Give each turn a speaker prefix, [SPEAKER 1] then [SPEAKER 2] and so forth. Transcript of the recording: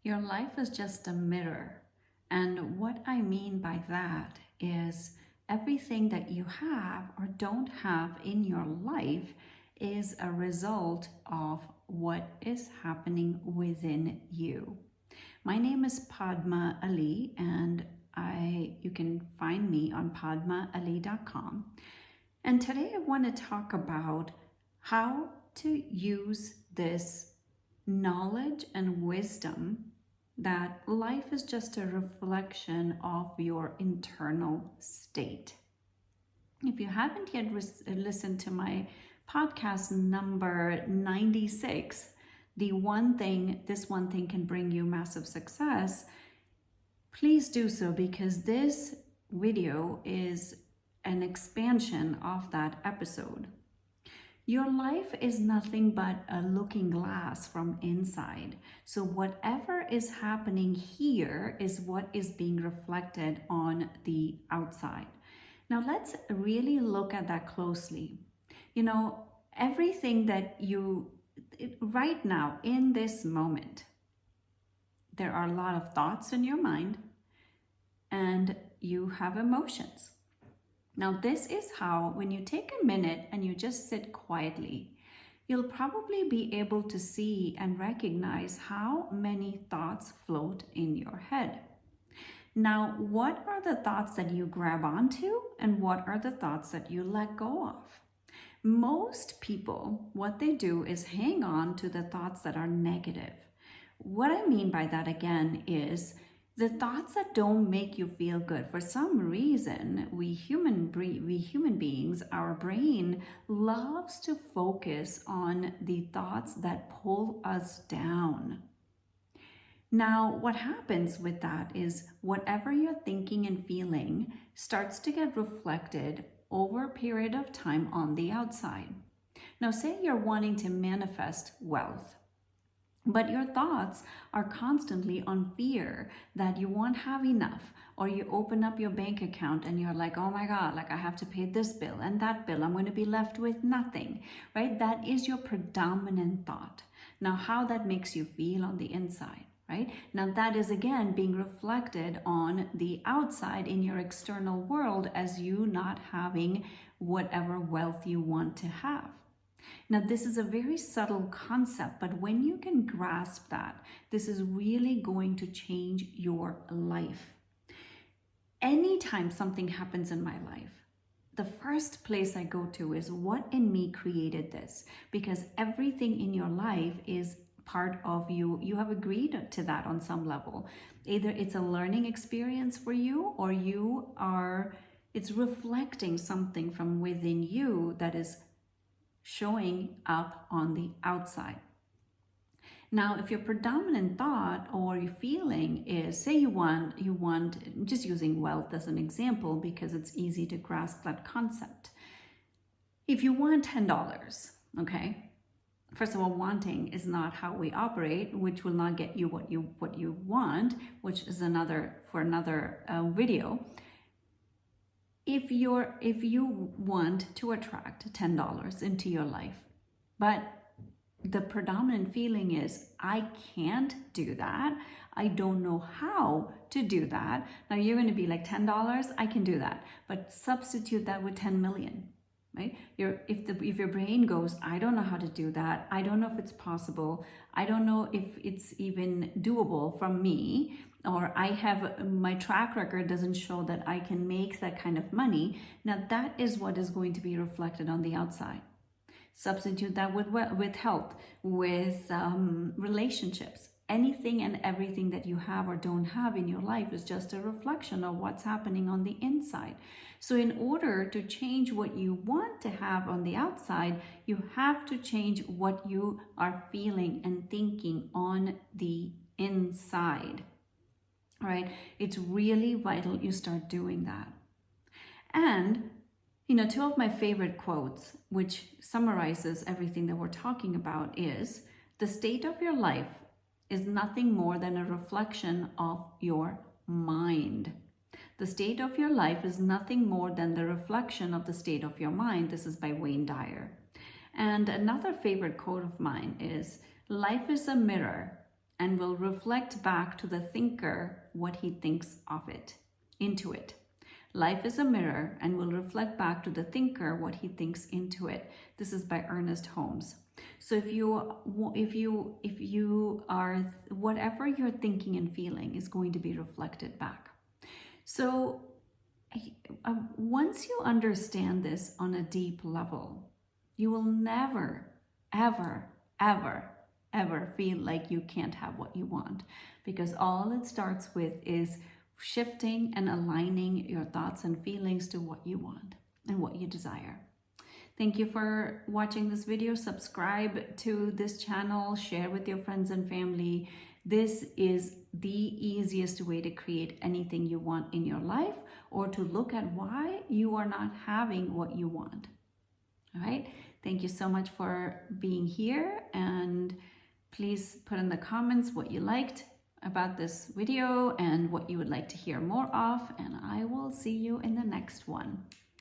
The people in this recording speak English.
[SPEAKER 1] Your life is just a mirror. And what I mean by that is everything that you have or don't have in your life is a result of what is happening within you. My name is Padma Ali, and you can find me on padmaali.com. And today I want to talk about how to use this knowledge and wisdom that life is just a reflection of your internal state. If you haven't yet listened to my podcast number 96, this one thing can bring you massive success, please do so, because this video is an expansion of that episode. Your life is nothing but a looking glass from inside. So whatever is happening here is what is being reflected on the outside. Now let's really look at that closely. Everything that right now in this moment, there are a lot of thoughts in your mind and you have emotions. Now, this is how, when you take a minute and you just sit quietly, you'll probably be able to see and recognize how many thoughts float in your head. Now, what are the thoughts that you grab onto and what are the thoughts that you let go of? Most people, what they do is hang on to the thoughts that are negative. What I mean by that again is the thoughts that don't make you feel good. For some reason, we human beings, our brain loves to focus on the thoughts that pull us down. Now, what happens with that is whatever you're thinking and feeling starts to get reflected over a period of time on the outside. Now, say you're wanting to manifest wealth, but your thoughts are constantly on fear that you won't have enough, or you open up your bank account and you're like, oh my God, like I have to pay this bill and that bill, I'm going to be left with nothing, right? That is your predominant thought. Now, how that makes you feel on the inside, right? Now, that is again being reflected on the outside in your external world as you not having whatever wealth you want to have. Now, this is a very subtle concept, but when you can grasp that, this is really going to change your life. Anytime something happens in my life, the first place I go to is what in me created this, because everything in your life is part of you. You have agreed to that on some level. Either it's a learning experience for you, or it's reflecting something from within you that is showing up on the outside. Now, if your predominant thought or your feeling is, say you want, just using wealth as an example because it's easy to grasp that concept. If you want $10, okay, first of all, wanting is not how we operate, which will not get you what you want, which is another video. If you want to attract $10 into your life, but the predominant feeling is, I can't do that, I don't know how to do that. Now you're going to be like, $10, I can do that, but substitute that with 10 million, right? If your brain goes, I don't know how to do that, I don't know if it's possible, I don't know if it's even doable from me, or my track record doesn't show that I can make that kind of money. Now that is what is going to be reflected on the outside. Substitute that with health, with relationships. Anything and everything that you have or don't have in your life is just a reflection of what's happening on the inside. So in order to change what you want to have on the outside, you have to change what you are feeling and thinking on the inside. All right, it's really vital you start doing that. And two of my favorite quotes, which summarizes everything that we're talking about, is the state of your life is nothing more than a reflection of your mind. The state of your life is nothing more than the reflection of the state of your mind. This is by Wayne Dyer. And another favorite quote of mine is, life is a mirror and will reflect back to the thinker what he thinks of it, into it. Life is a mirror and will reflect back to the thinker what he thinks into it. This is by Ernest Holmes. So if you are, whatever you're thinking and feeling is going to be reflected back. So once you understand this on a deep level, you will never, ever, ever, ever feel like you can't have what you want, because all it starts with is shifting and aligning your thoughts and feelings to what you want and what you desire. Thank you for watching this video. Subscribe to this channel, share with your friends and family. This is the easiest way to create anything you want in your life, or to look at why you are not having what you want. All right. Thank you so much for being here, and please put in the comments what you liked about this video and what you would like to hear more of, and I will see you in the next one.